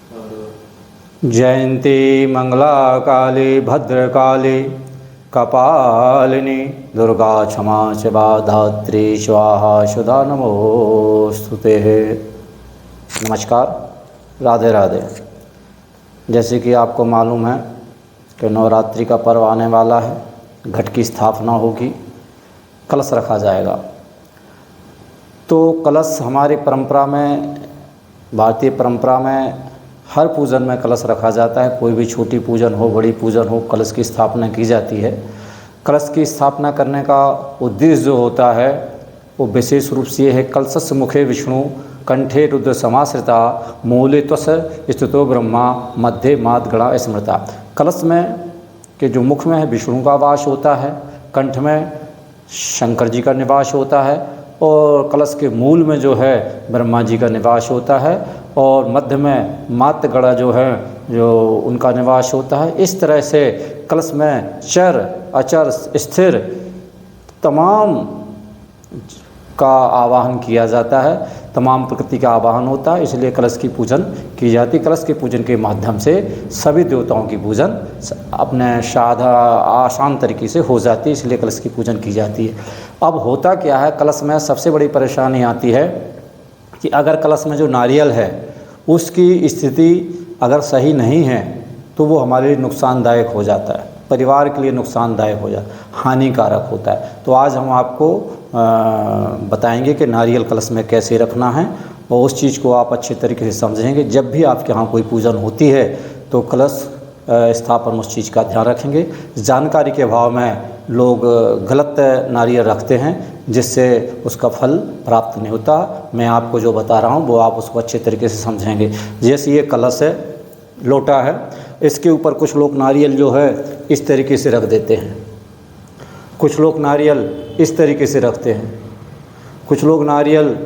जयंती मंगला काली भद्रकाली कपालिनी दुर्गा क्षमा शिवा धात्री स्वाहा सुधा नमोस्तुते। नमस्कार, राधे राधे। जैसे कि आपको मालूम है कि नवरात्रि का पर्व आने वाला है, घट की स्थापना होगी, कलश रखा जाएगा। तो कलश हमारी परंपरा में, भारतीय परंपरा में हर पूजन में कलश रखा जाता है। कोई भी छोटी पूजन हो, बड़ी पूजन हो, कलश की स्थापना की जाती है। कलश की स्थापना करने का उद्देश्य जो होता है वो विशेष रूप से ये है, कलशस्य मुखे विष्णु कंठे रुद्र समाश्रिता मूले त्वस स्थितो ब्रह्मा मध्य मातगणा स्मृता। कलश में के जो मुख में है विष्णु का वास होता है, कंठ में शंकर जी का निवास होता है और कलश के मूल में जो है ब्रह्मा जी का निवास होता है और मध्य में मातगणा जो है जो उनका निवास होता है। इस तरह से कलश में चर अचर स्थिर तमाम का आवाहन किया जाता है, तमाम प्रकृति का आवाहन होता है, इसलिए कलश की पूजन की जाती है। कलश के पूजन के माध्यम से सभी देवताओं की पूजन अपने आसान तरीके से हो जाती है, इसलिए कलश की पूजन की जाती है। अब होता क्या है, कलश में सबसे बड़ी परेशानी आती है कि अगर कलश में जो नारियल है उसकी स्थिति अगर सही नहीं है तो वो हमारे लिए नुकसानदायक हो जाता है, परिवार के लिए नुकसानदायक हो जाता है, हानिकारक होता है। तो आज हम आपको बताएंगे कि नारियल कलश में कैसे रखना है और उस चीज़ को आप अच्छे तरीके से समझेंगे। जब भी आपके यहाँ कोई पूजन होती है तो कलश स्थापन उस चीज़ का ध्यान रखेंगे। जानकारी के अभाव में लोग गलत नारियल रखते हैं जिससे उसका फल प्राप्त नहीं होता। मैं आपको जो बता रहा हूँ वो आप उसको अच्छे तरीके से समझेंगे। जैसे ये कलश है, लोटा है, इसके ऊपर कुछ लोग नारियल जो है इस तरीके से रख देते हैं, कुछ लोग नारियल इस तरीके से रखते हैं, कुछ लोग नारियल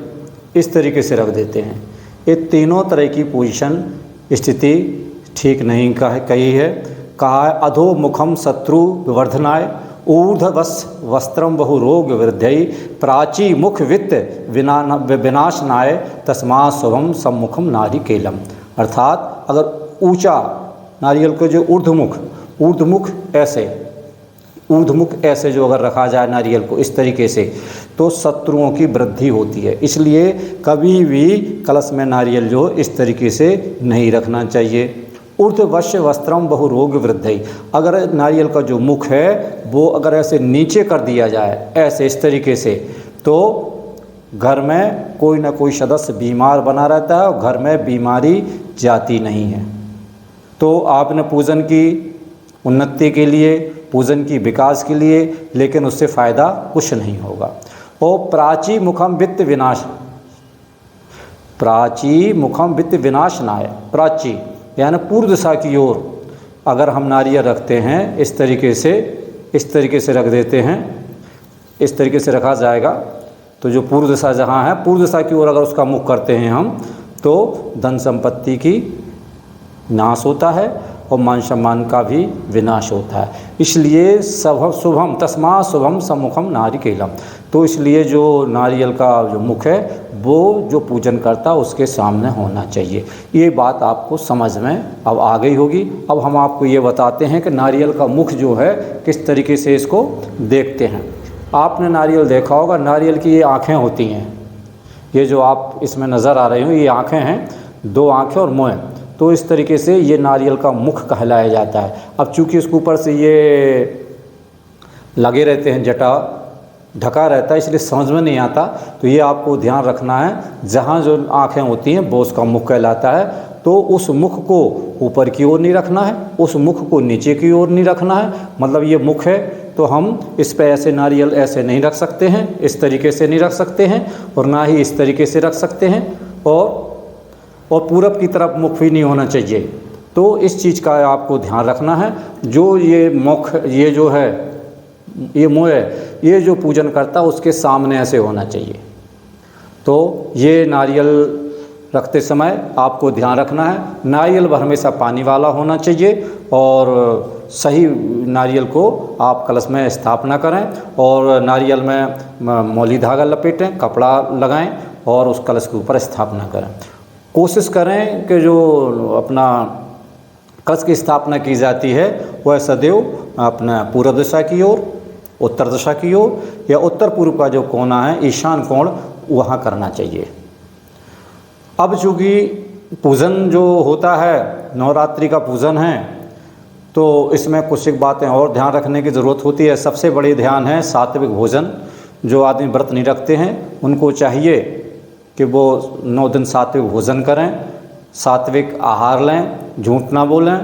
इस तरीके से रख देते हैं। ये तीनों तरह की पोजीशन स्थिति ठीक नहीं कही है। कहा है अधो मुखम शत्रु विवर्धनाय ऊर्ध्ववस वस्त्रम बहु रोग वृद्धि प्राची मुख वित्त विनाशनाय तस्मा शुभम सम्मुखम नारी केलम। अर्थात अगर ऊंचा नारियल को जो ऊर्ध्वमुख ऐसे जो अगर रखा जाए नारियल को इस तरीके से तो शत्रुओं की वृद्धि होती है। इसलिए कभी भी कलश में नारियल जो इस तरीके से नहीं रखना चाहिए। ऊर्ध्ववश्य वस्त्रम बहु रोग वृद्धि, अगर नारियल का जो मुख है वो अगर ऐसे नीचे कर दिया जाए ऐसे इस तरीके से तो घर में कोई ना कोई सदस्य बीमार बना रहता है और घर में बीमारी जाती नहीं है। तो आपने पूजन की उन्नति के लिए, पूजन की विकास के लिए, लेकिन उससे फ़ायदा कुछ नहीं होगा। और प्राची मुखम वित्त विनाशनाय, प्राची यानी पूर्व दिशा की ओर अगर हम नारियल रखते हैं इस तरीके से रख देते हैं, इस तरीके से रखा जाएगा तो जो पूर्व दिशा जहाँ है, पूर्व दिशा की ओर अगर उसका मुख करते हैं हम तो धन संपत्ति की नाश होता है और मान सम्मान का भी विनाश होता है। इसलिए शुभम तस्मा शुभम सम्मुखम नारिकेलम। तो इसलिए जो नारियल का जो मुख है वो जो पूजन करता है उसके सामने होना चाहिए। ये बात आपको समझ में अब आ गई होगी। अब हम आपको ये बताते हैं कि नारियल का मुख जो है किस तरीके से इसको देखते हैं। आपने नारियल देखा होगा, नारियल की ये आँखें होती हैं, ये जो आप इसमें नज़र आ रही हो ये आँखें हैं, दो आँखें और मुँह। तो इस तरीके से ये नारियल का मुख कहलाया जाता है। अब चूँकि इसके ऊपर से ये लगे रहते हैं, जटा ढका रहता है, इसलिए समझ में नहीं आता। तो ये आपको ध्यान रखना है, जहाँ जो आँखें होती हैं वो उसका मुख कहलाता है। तो उस मुख को ऊपर की ओर नहीं रखना है, उस मुख को नीचे की ओर नहीं रखना है। मतलब ये मुख है तो हम इस पे ऐसे नारियल ऐसे नहीं रख सकते हैं, इस तरीके से नहीं रख सकते हैं और ना ही इस तरीके से रख सकते हैं। और पूरब की तरफ मुख भी नहीं होना चाहिए। तो इस चीज़ का आपको ध्यान रखना है। जो ये मुख, ये जो है, ये मुँह है, ये जो पूजन करता है उसके सामने ऐसे होना चाहिए। तो ये नारियल रखते समय आपको ध्यान रखना है, नारियल हमेशा पानी वाला होना चाहिए और सही नारियल को आप कलश में स्थापना करें और नारियल में मौली धागा लपेटें, कपड़ा लगाएं और उस कलश के ऊपर स्थापना करें। कोशिश करें कि जो अपना कलश की स्थापना की जाती है वह सदैव अपना पूर्व दिशा की ओर, उत्तर दिशा की ओर या उत्तर पूर्व का जो कोना है, ईशान कोण, वहाँ करना चाहिए। अब चूँकि पूजन जो होता है, नवरात्रि का पूजन है, तो इसमें कुछ एक बातें और ध्यान रखने की ज़रूरत होती है। सबसे बड़ी ध्यान है सात्विक भोजन। जो आदमी व्रत नहीं रखते हैं उनको चाहिए कि वो 9 दिन सात्विक भोजन करें, सात्विक आहार लें, झूठ ना बोलें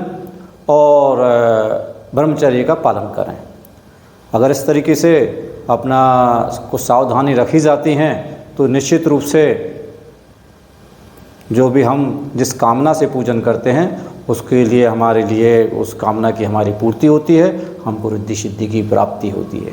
और ब्रह्मचर्य का पालन करें। अगर इस तरीके से अपना कुछ सावधानी रखी जाती हैं तो निश्चित रूप से जो भी हम जिस कामना से पूजन करते हैं उसके लिए हमारे लिए उस कामना की हमारी पूर्ति होती है, हमको रिद्धि सिद्धि की प्राप्ति होती है।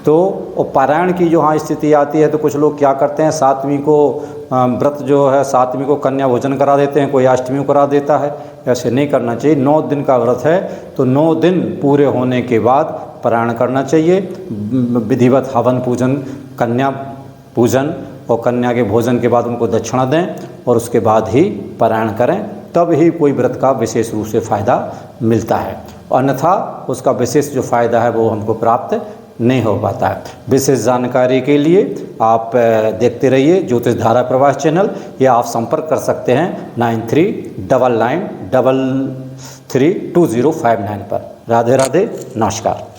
तो पारायण की जो हाँ स्थिति आती है तो कुछ लोग क्या करते हैं, सातवीं को व्रत जो है, सातवीं को कन्या भोजन करा देते हैं, कोई अष्टमी को करा देता है। ऐसे नहीं करना चाहिए। 9 दिन का व्रत है तो 9 दिन पूरे होने के बाद पारायण करना चाहिए। विधिवत हवन पूजन, कन्या पूजन और कन्या के भोजन के बाद उनको दक्षिणा दें और उसके बाद ही पारायण करें, तब ही कोई व्रत का विशेष रूप से फ़ायदा मिलता है। अन्यथा उसका विशेष जो फ़ायदा है वो हमको प्राप्त नहीं हो पाता है। विशेष जानकारी के लिए आप देखते रहिए ज्योतिष धारा प्रवाह चैनल, या आप संपर्क कर सकते हैं 9399332059 पर। राधे राधे, नमस्कार।